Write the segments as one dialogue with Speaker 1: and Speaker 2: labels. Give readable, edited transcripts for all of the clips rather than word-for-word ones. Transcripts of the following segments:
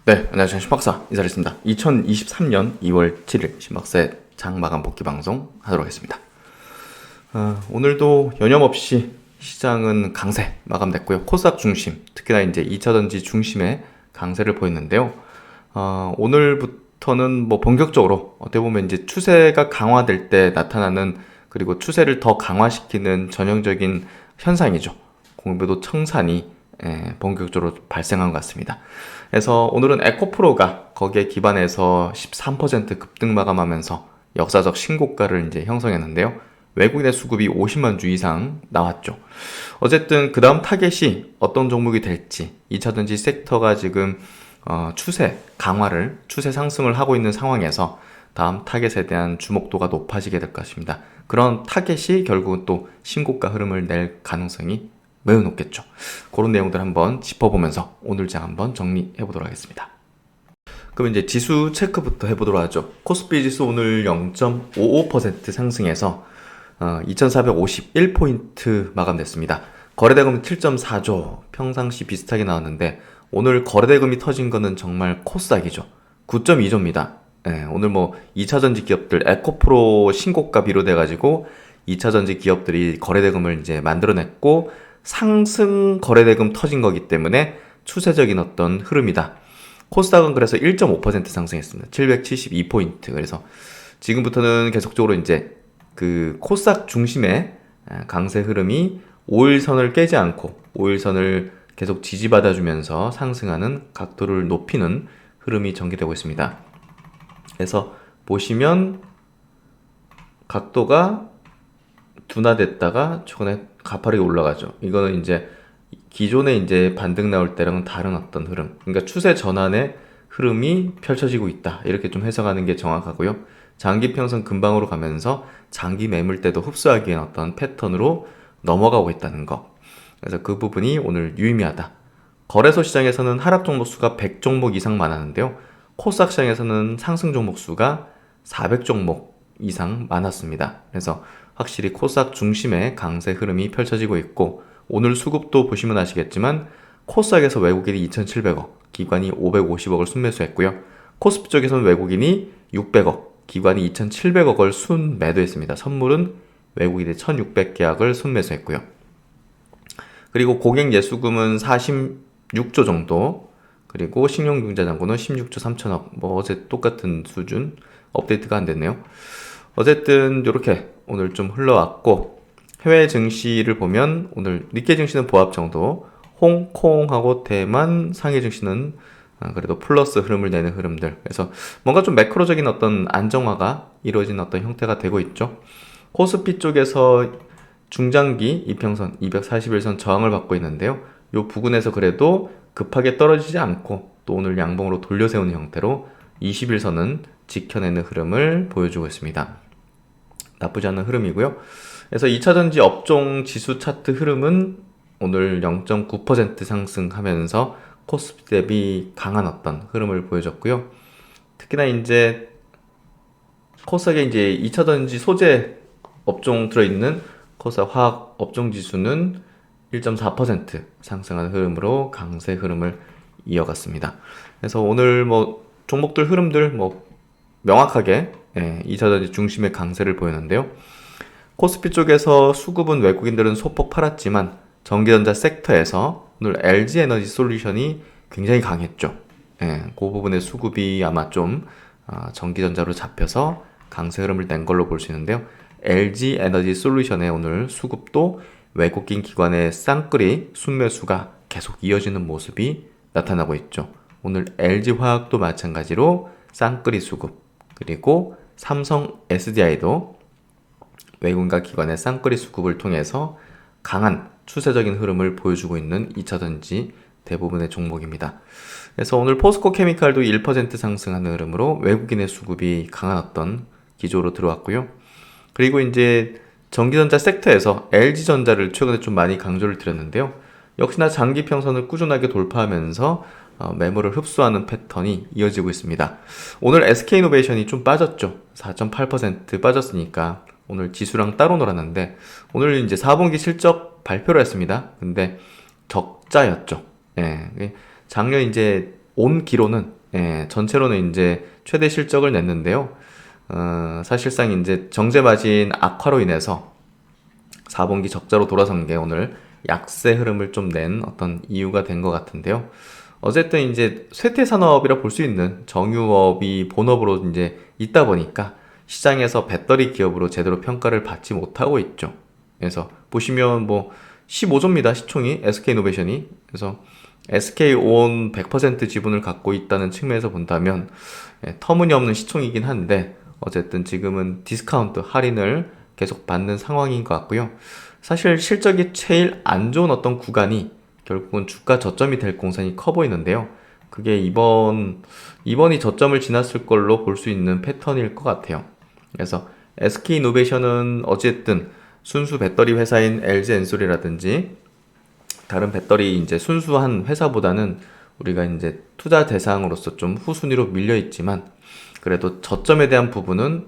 Speaker 1: 네, 안녕하세요. 신박사 인사드리겠습니다. 2023년 2월 7일 신박사의 장마감 복귀 방송 하도록 하겠습니다. 오늘도 여념없이 시장은 강세 마감됐고요. 코스닥 중심, 특히나 이제 2차전지 중심의 강세를 보였는데요. 오늘부터는 뭐 본격적으로 어떻게 보면 이제 추세가 강화될 때 나타나는, 그리고 추세를 더 강화시키는 전형적인 현상이죠. 공매도 청산이 본격적으로 발생한 것 같습니다. 그래서 오늘은 에코프로가 거기에 기반해서 13% 급등 마감하면서 역사적 신고가를 이제 형성했는데요. 외국인의 수급이 50만 주 이상 나왔죠. 어쨌든 그 다음 타겟이 어떤 종목이 될지, 2차전지 섹터가 지금 추세 강화를, 추세 상승을 하고 있는 상황에서 다음 타겟에 대한 주목도가 높아지게 될 것입니다. 그런 타겟이 결국은 또 신고가 흐름을 낼 가능성이 매우 높겠죠. 그런 내용들 한번 짚어보면서 오늘 장 한번 정리해 보도록 하겠습니다. 그럼 이제 지수 체크부터 해보도록 하죠. 코스피 지수 오늘 0.55% 상승해서 2451포인트 마감됐습니다. 거래대금 7.4조, 평상시 비슷하게 나왔는데 오늘 거래대금이 터진 거는 정말 코스닥이죠. 9.2조입니다. 오늘 뭐 2차전지 기업들 에코프로 신고가 비롯해가지고 2차전지 기업들이 거래대금을 이제 만들어냈고 상승 거래대금 터진 거기 때문에 추세적인 어떤 흐름이다. 코스닥은 그래서 1.5% 상승했습니다. 772포인트. 그래서 지금부터는 계속적으로 이제 그 코스닥 중심의 강세 흐름이 5일선을 깨지 않고 5일선을 계속 지지받아주면서 상승하는, 각도를 높이는 흐름이 전개되고 있습니다. 그래서 보시면 각도가 둔화됐다가 최근에 가파르게 올라가죠. 이거는 이제 기존에 이제 반등 나올 때랑은 다른 어떤 흐름, 그러니까 추세 전환의 흐름이 펼쳐지고 있다, 이렇게 좀 해석하는 게 정확하고요. 장기 평선 근방으로 가면서 장기 매물대도 흡수하기엔 어떤 패턴으로 넘어가고 있다는 거. 그래서 그 부분이 오늘 유의미하다. 거래소 시장에서는 하락 종목 수가 100종목 이상 많았는데요. 코스닥 시장에서는 상승 종목 수가 400종목 이상 많았습니다. 그래서 확실히 코스닥 중심의 강세 흐름이 펼쳐지고 있고, 오늘 수급도 보시면 아시겠지만 코스닥에서 외국인이 2,700억, 기관이 550억을 순매수했고요. 코스피 쪽에서는 외국인이 600억, 기관이 2,700억을 순매도했습니다. 선물은 외국인이 1,600계약을 순매수했고요. 그리고 고객 예수금은 46조 정도, 그리고 신용융자잔고는 16조 3천억, 뭐 어제 똑같은 수준, 업데이트가 안 됐네요. 어쨌든 이렇게 오늘 좀 흘러왔고, 해외 증시를 보면 오늘 니케이 증시는 보합 정도, 홍콩하고 대만 상해 증시는 그래도 플러스 흐름을 내는 흐름들. 그래서 뭔가 좀 매크로적인 어떤 안정화가 이루어진 어떤 형태가 되고 있죠. 코스피 쪽에서 중장기 이평선 241선 저항을 받고 있는데요. 이 부근에서 그래도 급하게 떨어지지 않고 또 오늘 양봉으로 돌려세우는 형태로 21선은 지켜내는 흐름을 보여주고 있습니다. 나쁘지 않은 흐름이고요. 그래서 2차전지 업종 지수 차트 흐름은 오늘 0.9% 상승하면서 코스피 대비 강한 어떤 흐름을 보여줬고요. 특히나 이제 코스닥에 이제 2차전지 소재 업종 들어있는 코스닥 화학 업종 지수는 1.4% 상승하는 흐름으로 강세 흐름을 이어갔습니다. 그래서 오늘 뭐 종목들 흐름들 뭐 명확하게 2차전지 중심의 강세를 보였는데요. 코스피 쪽에서 수급은 외국인들은 소폭 팔았지만 전기전자 섹터에서 오늘 LG에너지 솔루션이 굉장히 강했죠. 그 부분의 수급이 아마 좀 전기전자로 잡혀서 강세 흐름을 낸 걸로 볼 수 있는데요. LG에너지 솔루션의 오늘 수급도 외국인 기관의 쌍끌이 순매수가 계속 이어지는 모습이 나타나고 있죠. 오늘 LG화학도 마찬가지로 쌍끌이 수급, 그리고 삼성 SDI도 외국인과 기관의 쌍끌이 수급을 통해서 강한 추세적인 흐름을 보여주고 있는 2차전지 대부분의 종목입니다. 그래서 오늘 포스코 케미칼도 1% 상승하는 흐름으로 외국인의 수급이 강한 어떤 기조로 들어왔고요. 그리고 이제 전기전자 섹터에서 LG전자를 최근에 좀 많이 강조를 드렸는데요. 역시나 장기 평선을 꾸준하게 돌파하면서 매물을 흡수하는 패턴이 이어지고 있습니다. 오늘 SK이노베이션이 좀 빠졌죠. 4.8% 빠졌으니까 오늘 지수랑 따로 놀았는데, 오늘 이제 4분기 실적 발표를 했습니다. 근데 적자였죠. 작년 이제 온 기로는 전체로는 이제 최대 실적을 냈는데요. 사실상 이제 정제 마진 악화로 인해서 4분기 적자로 돌아선 게 오늘 약세 흐름을 좀 낸 어떤 이유가 된 것 같은데요. 어쨌든 이제 쇠퇴 산업이라 볼 수 있는 정유업이 본업으로 이제 있다 보니까 시장에서 배터리 기업으로 제대로 평가를 받지 못하고 있죠. 그래서 보시면 뭐 15조입니다. 시총이 SK이노베이션이. 그래서 SK온 100% 지분을 갖고 있다는 측면에서 본다면 터무니없는 시총이긴 한데 어쨌든 지금은 디스카운트 할인을 계속 받는 상황인 것 같고요. 사실 실적이 제일 안 좋은 어떤 구간이 결국은 주가 저점이 될 공산이 커 보이는데요. 그게 이번이 저점을 지났을 걸로 볼 수 있는 패턴일 것 같아요. 그래서 SK이노베이션은 어쨌든 순수 배터리 회사인 LG엔솔이라든지 다른 배터리 이제 순수한 회사보다는 우리가 이제 투자 대상으로서 좀 후순위로 밀려 있지만 그래도 저점에 대한 부분은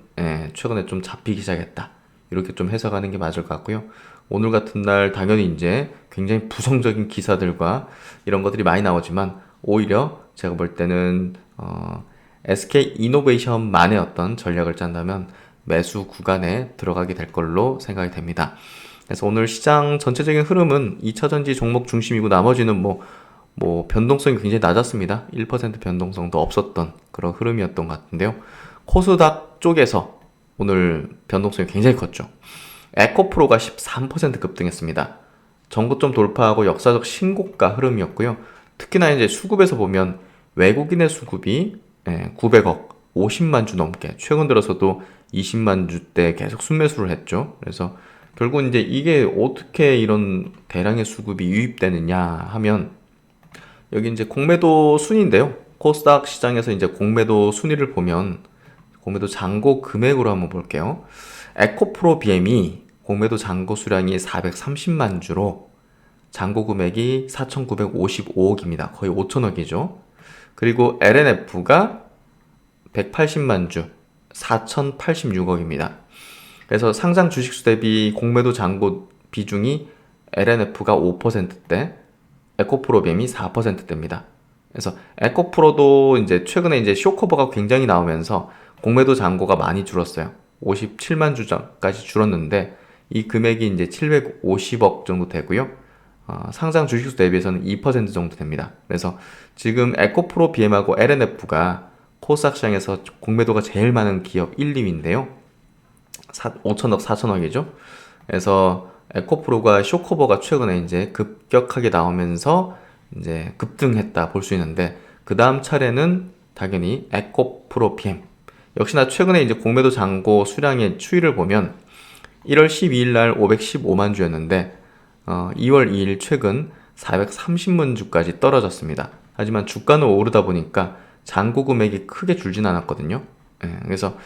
Speaker 1: 최근에 좀 잡히기 시작했다. 이렇게 좀 해석하는 게 맞을 것 같고요. 오늘 같은 날 당연히 이제 굉장히 부정적인 기사들과 이런 것들이 많이 나오지만 오히려 제가 볼 때는 SK 이노베이션만의 어떤 전략을 짠다면 매수 구간에 들어가게 될 걸로 생각이 됩니다. 그래서 오늘 시장 전체적인 흐름은 2차전지 종목 중심이고 나머지는 뭐 변동성이 굉장히 낮았습니다. 1% 변동성도 없었던 그런 흐름이었던 것 같은데요. 코스닥 쪽에서 오늘 변동성이 굉장히 컸죠. 에코프로가 13% 급등했습니다. 전고점 돌파하고 역사적 신고가 흐름이었고요. 특히나 이제 수급에서 보면 외국인의 수급이 900억, 50만 주 넘게 최근 들어서도 20만 주대 계속 순매수를 했죠. 그래서 결국 이제 이게 어떻게 이런 대량의 수급이 유입되느냐 하면 여기 이제 공매도 순인데요. 코스닥 시장에서 이제 공매도 순위를 보면 공매도 잔고 금액으로 한번 볼게요. 에코프로 BM이 공매도 잔고 수량이 430만 주로 잔고 금액이 4,955억입니다. 거의 5천억이죠. 그리고 LNF가 180만 주, 4,086억입니다. 그래서 상장 주식수 대비 공매도 잔고 비중이 LNF가 5%대, 에코프로 BM이 4%대입니다. 그래서 에코프로도 이제 최근에 이제 쇼커버가 굉장히 나오면서 공매도 잔고가 많이 줄었어요. 57만 주까지 줄었는데 이 금액이 이제 750억 정도 되고요. 상장 주식수 대비해서는 2% 정도 됩니다. 그래서 지금 에코프로 BM하고 LNF가 코스닥 시장에서 공매도가 제일 많은 기업 1, 2위인데요. 5천억, 4천억이죠. 그래서 에코프로가 쇼커버가 최근에 이제 급격하게 나오면서 이제 급등했다 볼 수 있는데 그 다음 차례는 당연히 에코프로 BM. 역시나 최근에 이제 공매도 잔고 수량의 추이를 보면 1월 12일 날 515만 주였는데 2월 2일 최근 430만 주까지 떨어졌습니다. 하지만 주가는 오르다 보니까 잔고 금액이 크게 줄진 않았거든요. 그래서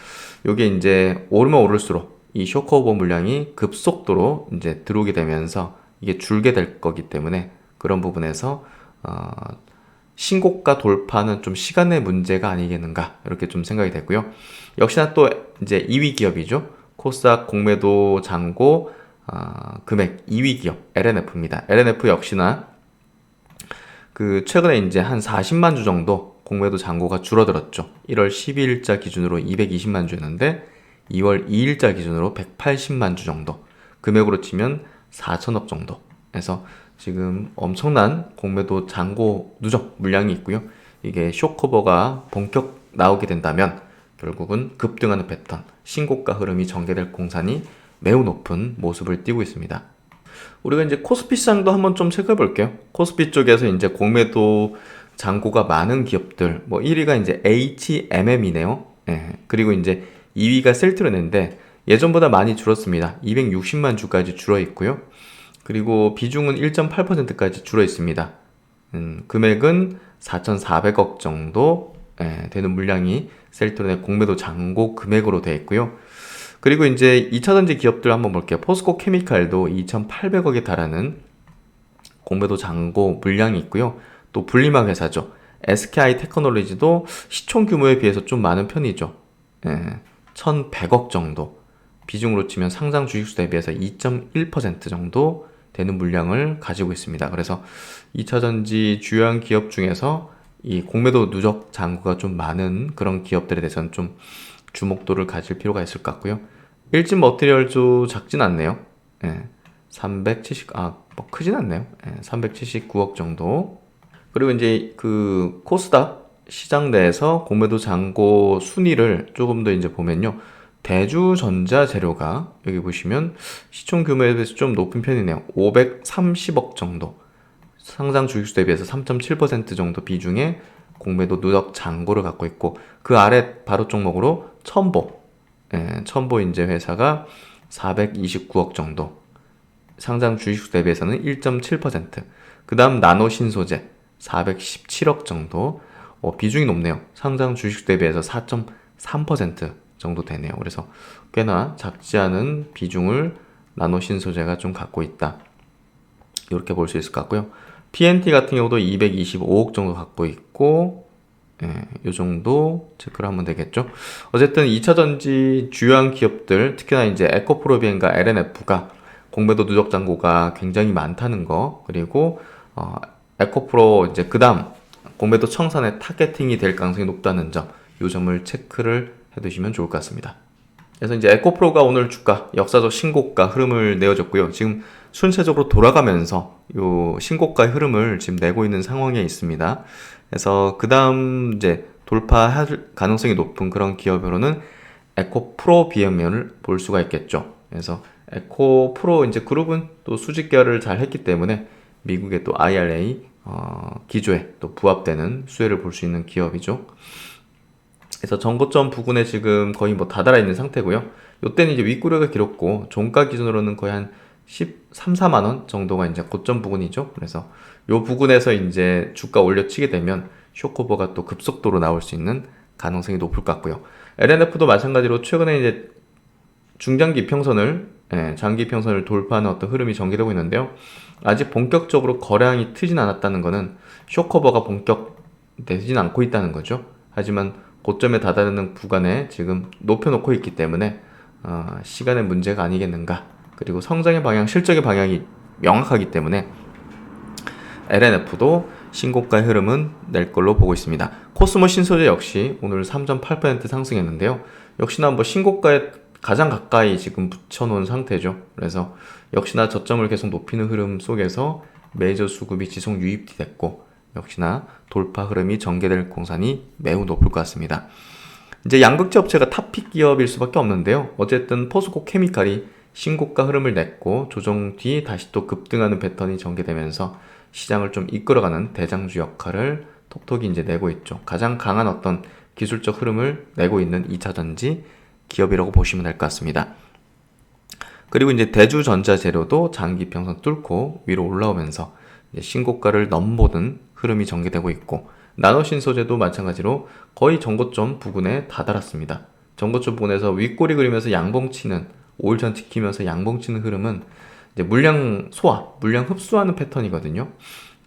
Speaker 1: 이게 이제 오르면 오를수록 이 쇼크오버 물량이 급속도로 이제 들어오게 되면서 이게 줄게 될 거기 때문에 그런 부분에서 신고가 돌파는 좀 시간의 문제가 아니겠는가 이렇게 좀 생각이 되고요. 역시나 또 이제 2위 기업이죠. 코스닥 공매도 잔고 금액 2위 기업 LNF입니다. LNF 역시나 그 최근에 이제 한 40만 주 정도 공매도 잔고가 줄어들었죠. 1월 12일자 기준으로 220만 주였는데 2월 2일자 기준으로 180만 주 정도 금액으로 치면 4천억 정도 해서 지금 엄청난 공매도 잔고 누적 물량이 있고요. 이게 쇼커버가 본격 나오게 된다면 결국은 급등하는 패턴, 신고가 흐름이 전개될 공산이 매우 높은 모습을 띠고 있습니다. 우리가 이제 코스피 시장도 한번 좀 체크해 볼게요. 코스피 쪽에서 이제 공매도 잔고가 많은 기업들, 뭐 1위가 이제 HMM이네요. 그리고 이제 2위가 셀트론인데 예전보다 많이 줄었습니다. 260만 주까지 줄어 있고요. 그리고 비중은 1.8%까지 줄어 있습니다. 금액은 4,400억 정도 되는 물량이 셀트론의 공매도 잔고 금액으로 되어 있고요. 그리고 이제 2차전지 기업들 한번 볼게요. 포스코 케미칼도 2,800억에 달하는 공매도 잔고 물량이 있고요. 또 분리막 회사죠. SKI 테크놀로지도 시총 규모에 비해서 좀 많은 편이죠. 1,100억 정도. 비중으로 치면 상장 주식수 대비해서 2.1% 정도 되는 물량을 가지고 있습니다. 그래서 2차전지 주요한 기업 중에서 이 공매도 누적 잔고가 좀 많은 그런 기업들에 대해서는 좀 주목도를 가질 필요가 있을 것 같고요. 일진 머티리얼도 작진 않네요. 예, 370, 뭐 크진 않네요. 예, 379억 정도. 그리고 이제 그 코스닥 시장 내에서 공매도 잔고 순위를 조금 더 이제 보면요. 대주전자재료가 여기 보시면 시총 규모에 비해서 좀 높은 편이네요. 530억 정도. 상장 주식수 대비해서 3.7% 정도 비중의 공매도 누적 잔고를 갖고 있고, 그 아래 바로 종목으로 첨보. 예, 첨보 인제 회사가 429억 정도. 상장 주식수 대비해서는 1.7%. 그 다음 나노신소재 417억 정도. 비중이 높네요. 상장 주식수 대비해서 4.3% 정도 되네요. 그래서 꽤나 작지 않은 비중을 나노신소재가 좀 갖고 있다. 이렇게 볼 수 있을 것 같고요. PNT 같은 경우도 225억 정도 갖고 있고, 예, 이 정도 체크를 하면 되겠죠. 어쨌든 2차전지 주요한 기업들, 특히나 이제 에코프로비엔과 LNF가 공매도 누적 잔고가 굉장히 많다는 거, 그리고 에코프로 이제 그다음 공매도 청산의 타겟팅이 될 가능성이 높다는 점, 이 점을 체크를 해두시면 좋을 것 같습니다. 그래서 이제 에코프로가 오늘 주가 역사적 신고가 흐름을 내어줬고요. 지금 순차적으로 돌아가면서 요 신고가의 흐름을 지금 내고 있는 상황에 있습니다. 그래서 그 다음 이제 돌파할 가능성이 높은 그런 기업으로는 에코프로 비행면을 볼 수가 있겠죠. 그래서 에코프로 이제 그룹은 또 수직 계열을 잘 했기 때문에 미국의 또 IRA 기조에 또 부합되는 수혜를 볼 수 있는 기업이죠. 그래서 전고점 부근에 지금 거의 뭐 다다라 있는 상태고요. 요때는 이제 윗구력을 기록고 종가 기준으로는 거의 한 13, 4만 원 정도가 이제 고점 부근이죠. 그래서 요 부근에서 이제 주가 올려치게 되면 쇼커버가 또 급속도로 나올 수 있는 가능성이 높을 것 같고요. LNF도 마찬가지로 최근에 이제 중장기 평선을 장기 평선을 돌파하는 어떤 흐름이 전개되고 있는데요. 아직 본격적으로 거래량이 트진 않았다는 것은 쇼커버가 본격되진 않고 있다는 거죠. 하지만 고점에 다다르는 구간에 지금 높여놓고 있기 때문에 시간의 문제가 아니겠는가. 그리고 성장의 방향, 실적의 방향이 명확하기 때문에 LNF도 신고가의 흐름은 낼 걸로 보고 있습니다. 코스모 신소재 역시 오늘 3.8% 상승했는데요. 역시나 뭐 신고가에 가장 가까이 지금 붙여놓은 상태죠. 그래서 역시나 저점을 계속 높이는 흐름 속에서 메이저 수급이 지속 유입이 됐고, 역시나 돌파 흐름이 전개될 공산이 매우 높을 것 같습니다. 이제 양극재 업체가 탑픽 기업일 수밖에 없는데요. 어쨌든 포스코 케미칼이 신고가 흐름을 냈고 조정 뒤 다시 또 급등하는 패턴이 전개되면서 시장을 좀 이끌어가는 대장주 역할을 톡톡히 이제 내고 있죠. 가장 강한 어떤 기술적 흐름을 내고 있는 2차전지 기업이라고 보시면 될 것 같습니다. 그리고 이제 대주전자재료도 장기 평선 뚫고 위로 올라오면서 이제 신고가를 넘보는 흐름이 전개되고 있고, 나노신소재도 마찬가지로 거의 전고점 부근에 다다랐습니다. 전고점 부근에서 윗꼬리 그리면서 양봉치는 5일선 지키면서 양봉치는 흐름은 이제 물량 소화, 물량 흡수하는 패턴이거든요.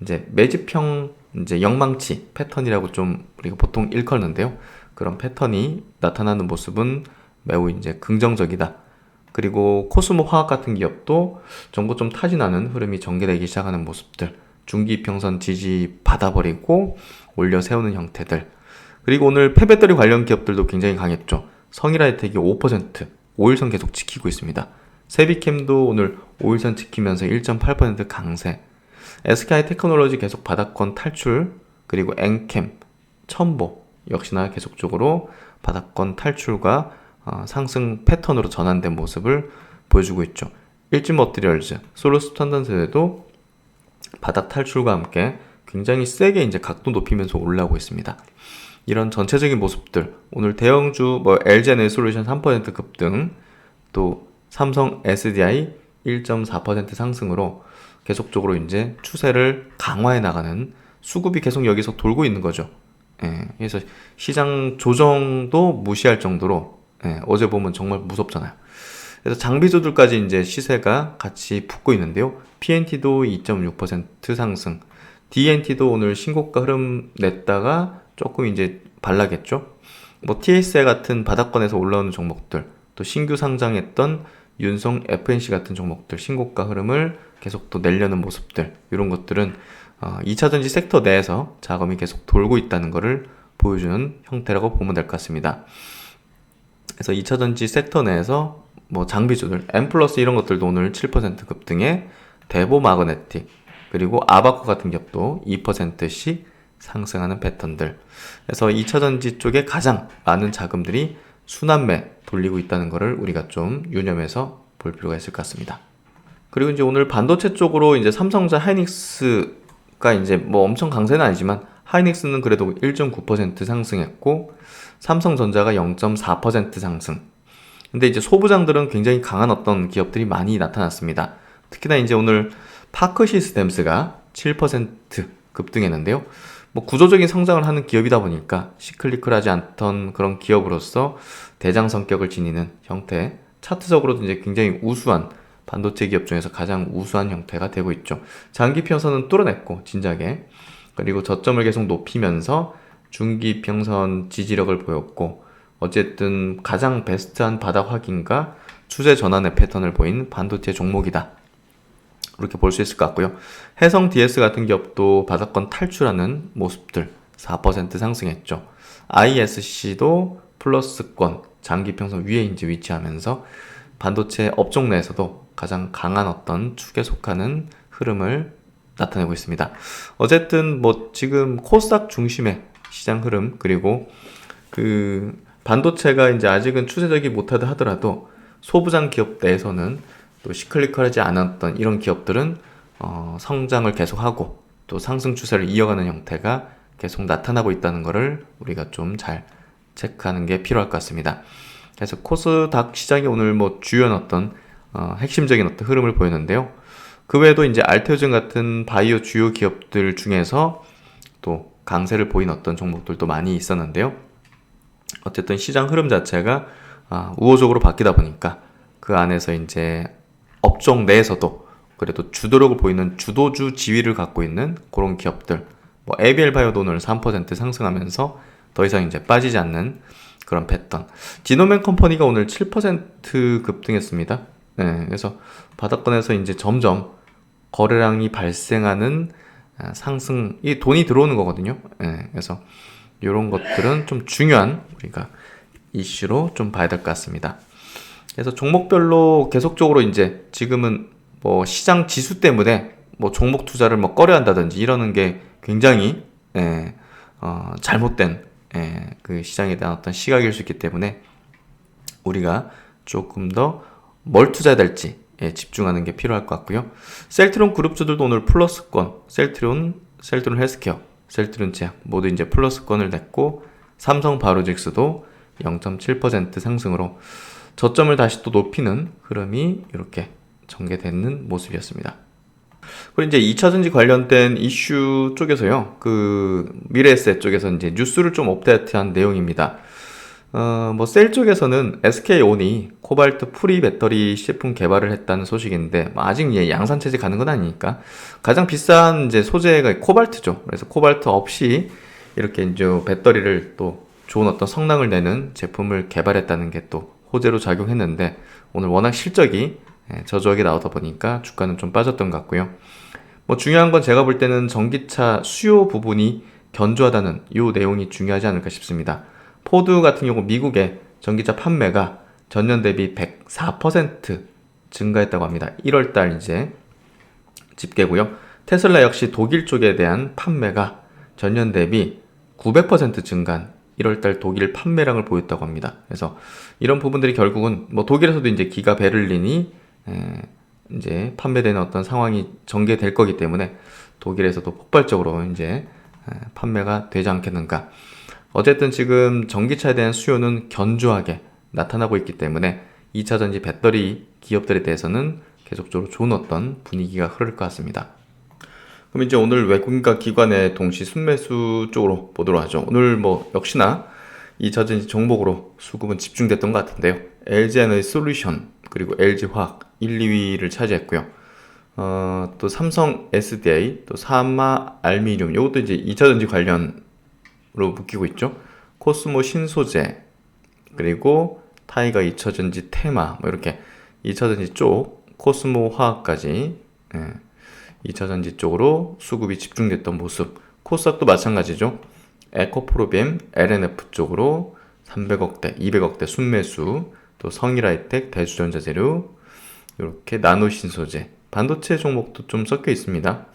Speaker 1: 이제 매집형 이제 영망치 패턴이라고 좀 우리가 보통 일컫는데요. 그런 패턴이 나타나는 모습은 매우 이제 긍정적이다. 그리고 코스모 화학 같은 기업도 전고점 타진하는 흐름이 전개되기 시작하는 모습들, 중기 평선 지지 받아버리고 올려 세우는 형태들. 그리고 오늘 폐배터리 관련 기업들도 굉장히 강했죠. 성일하이텍이 5%, 5일선 계속 지키고 있습니다. 세비캠도 오늘 5일선 지키면서 1.8% 강세. SK 테크놀로지 계속 바닥권 탈출, 그리고 엔캠, 첨보 역시나 계속적으로 바닥권 탈출과 상승 패턴으로 전환된 모습을 보여주고 있죠. 일진 머티리얼즈, 솔루스탄던세대도 바닥 탈출과 함께 굉장히 세게 이제 각도 높이면서 올라오고 있습니다. 이런 전체적인 모습들, 오늘 대형주 LG에너지솔루션 3% 급등, 또 삼성 SDI 1.4% 상승으로 계속적으로 이제 추세를 강화해 나가는 수급이 계속 여기서 돌고 있는 거죠. 그래서 시장 조정도 무시할 정도로 어제 보면 정말 무섭잖아요. 그래서 장비주들까지 이제 시세가 같이 붙고 있는데요. PNT도 2.6% 상승, DNT도 오늘 신고가 흐름 냈다가 조금 이제 발라겠죠. 뭐 TSI 같은 바닥권에서 올라오는 종목들, 또 신규 상장했던 윤성 FNC 같은 종목들 신고가 흐름을 계속 또 내려는 모습들, 이런 것들은 2차전지 섹터 내에서 자금이 계속 돌고 있다는 것을 보여주는 형태라고 보면 될 것 같습니다. 그래서 2차전지 섹터 내에서 뭐 장비주들, 엠플러스 이런 것들도 오늘 7% 급등에 대보 마그네틱, 그리고 아바코 같은 기업도 2%씩 상승하는 패턴들. 그래서 2차전지 쪽에 가장 많은 자금들이 순환매 돌리고 있다는 것을 우리가 좀 유념해서 볼 필요가 있을 것 같습니다. 그리고 이제 오늘 반도체 쪽으로 이제 삼성전자 하이닉스가 이제 뭐 엄청 강세는 아니지만 하이닉스는 그래도 1.9% 상승했고 삼성전자가 0.4% 상승. 근데 이제 소부장들은 굉장히 강한 어떤 기업들이 많이 나타났습니다. 특히나 이제 오늘 파크 시스템스가 7% 급등했는데요. 뭐 구조적인 성장을 하는 기업이다 보니까 시클리클하지 않던 그런 기업으로서 대장 성격을 지니는 형태, 차트적으로도 이제 굉장히 우수한 반도체 기업 중에서 가장 우수한 형태가 되고 있죠. 장기 평선은 뚫어냈고 진작에, 그리고 저점을 계속 높이면서 중기 평선 지지력을 보였고, 어쨌든 가장 베스트한 바닥 확인과 추세 전환의 패턴을 보인 반도체 종목이다, 그렇게 볼 수 있을 것 같고요. 해성 DS 같은 기업도 바닥권 탈출하는 모습들 4% 상승했죠. ISC도 플러스권 장기평선 위에 이제 위치하면서 반도체 업종 내에서도 가장 강한 어떤 축에 속하는 흐름을 나타내고 있습니다. 어쨌든 뭐 지금 코스닥 중심의 시장 흐름, 그리고 그 반도체가 이제 아직은 추세적이 못하다 하더라도 소부장 기업 내에서는 또 시클리컬하지 않았던 이런 기업들은 성장을 계속하고 또 상승 추세를 이어가는 형태가 계속 나타나고 있다는 것을 우리가 좀 잘 체크하는 게 필요할 것 같습니다. 그래서 코스닥 시장이 오늘 뭐 주요한 어떤 핵심적인 어떤 흐름을 보였는데요. 그 외에도 이제 알테오젠 같은 바이오 주요 기업들 중에서 또 강세를 보인 어떤 종목들도 많이 있었는데요. 어쨌든 시장 흐름 자체가 우호적으로 바뀌다 보니까 그 안에서 이제 업종 내에서도 그래도 주도력을 보이는 주도주 지위를 갖고 있는 그런 기업들, 뭐 ABL 바이오도 오늘 3% 상승하면서 더 이상 이제 빠지지 않는 그런 패턴. 지노맨 컴퍼니가 오늘 7% 급등했습니다. 네, 그래서 바닥권에서 이제 점점 거래량이 발생하는 상승, 이 돈이 들어오는 거거든요. 네, 그래서 이런 것들은 좀 중요한 우리가 이슈로 좀 봐야 될 것 같습니다. 그래서 종목별로 계속적으로 이제 지금은 뭐 시장 지수 때문에 뭐 종목 투자를 뭐 꺼려 한다든지 이러는 게 굉장히 잘못된 그 시장에 대한 어떤 시각일 수 있기 때문에 우리가 조금 더 뭘 투자해야 될지 집중하는 게 필요할 것 같고요. 셀트론 그룹주들도 오늘 플러스권, 셀트론 헬스케어, 셀트론 제약 모두 이제 플러스권을 냈고, 삼성 바이오로직스도 0.7% 상승으로 저점을 다시 또 높이는 흐름이 이렇게 전개되는 모습이었습니다. 그리고 이제 2차전지 관련된 이슈 쪽에서요, 그 미래에셋 쪽에서 이제 뉴스를 좀 업데이트한 내용입니다. 뭐 셀 쪽에서는 SK온이 코발트 프리 배터리 제품 개발을 했다는 소식인데, 아직 양산 체제 가는 건 아니니까 가장 비싼 이제 소재가 코발트죠. 그래서 코발트 없이 이렇게 이제 배터리를 또 좋은 어떤 성능을 내는 제품을 개발했다는 게 또 호재로 작용했는데, 오늘 워낙 실적이 저조하게 나오다 보니까 주가는 좀 빠졌던 것 같고요. 뭐 중요한 건 제가 볼 때는 전기차 수요 부분이 견조하다는 이 내용이 중요하지 않을까 싶습니다. 포드 같은 경우 미국의 전기차 판매가 전년 대비 104% 증가했다고 합니다. 1월달 이제 집계고요. 테슬라 역시 독일 쪽에 대한 판매가 전년 대비 900% 증가한 1월달 독일 판매량을 보였다고 합니다. 그래서 이런 부분들이 결국은 뭐 독일에서도 이제 기가 베를린이 이제 판매되는 어떤 상황이 전개될 거기 때문에 독일에서도 폭발적으로 이제 판매가 되지 않겠는가. 어쨌든 지금 전기차에 대한 수요는 견조하게 나타나고 있기 때문에 2차전지 배터리 기업들에 대해서는 계속적으로 좋은 어떤 분위기가 흐를 것 같습니다. 그럼 이제 오늘 외국인과 기관의 동시 순매수 쪽으로 보도록 하죠. 오늘 뭐 역시나 2차전지 종목으로 수급은 집중됐던 것 같은데요. LG에너지솔루션 그리고 LG화학 1, 2위를 차지했고요. 또 삼성 SDI, 또 사마 알미늄, 이것도 이제 2차전지 관련으로 묶이고 있죠. 코스모 신소재, 그리고 타이거 2차전지 테마, 뭐 이렇게 2차전지 쪽 코스모 화학까지 2차전지 쪽으로 수급이 집중됐던 모습. 코스닥도 마찬가지죠. 에코프로비엠, LNF 쪽으로 300억대, 200억대 순매수, 또 성일하이텍, 대주전자재료, 이렇게 나노신소재, 반도체 종목도 좀 섞여 있습니다.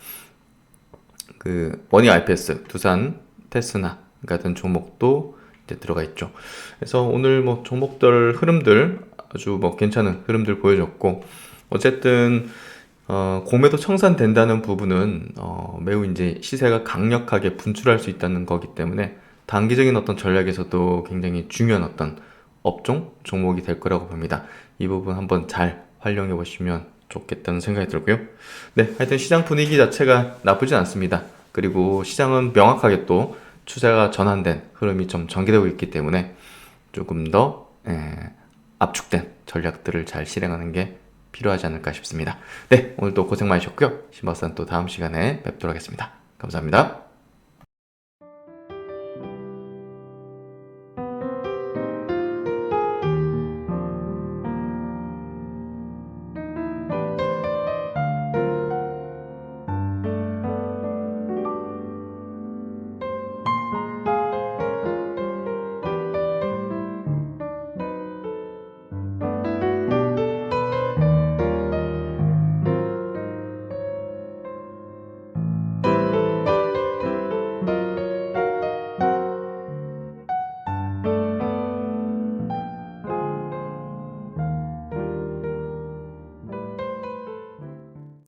Speaker 1: 그 원희 IPS, 두산, 테스나 같은 종목도 이제 들어가 있죠. 그래서 오늘 뭐 종목들 흐름들 아주 뭐 괜찮은 흐름들 보여줬고, 어쨌든 공매도 청산된다는 부분은 매우 이제 시세가 강력하게 분출할 수 있다는 거기 때문에 단기적인 어떤 전략에서도 굉장히 중요한 어떤 업종 종목이 될 거라고 봅니다. 이 부분 한번 잘 활용해 보시면 좋겠다는 생각이 들고요. 네, 하여튼 시장 분위기 자체가 나쁘진 않습니다. 그리고 시장은 명확하게 또 추세가 전환된 흐름이 좀 전개되고 있기 때문에 조금 더 압축된 전략들을 잘 실행하는 게 필요하지 않을까 싶습니다. 네, 오늘도 고생 많으셨고요. 신박사는 또 다음 시간에 뵙도록 하겠습니다. 감사합니다.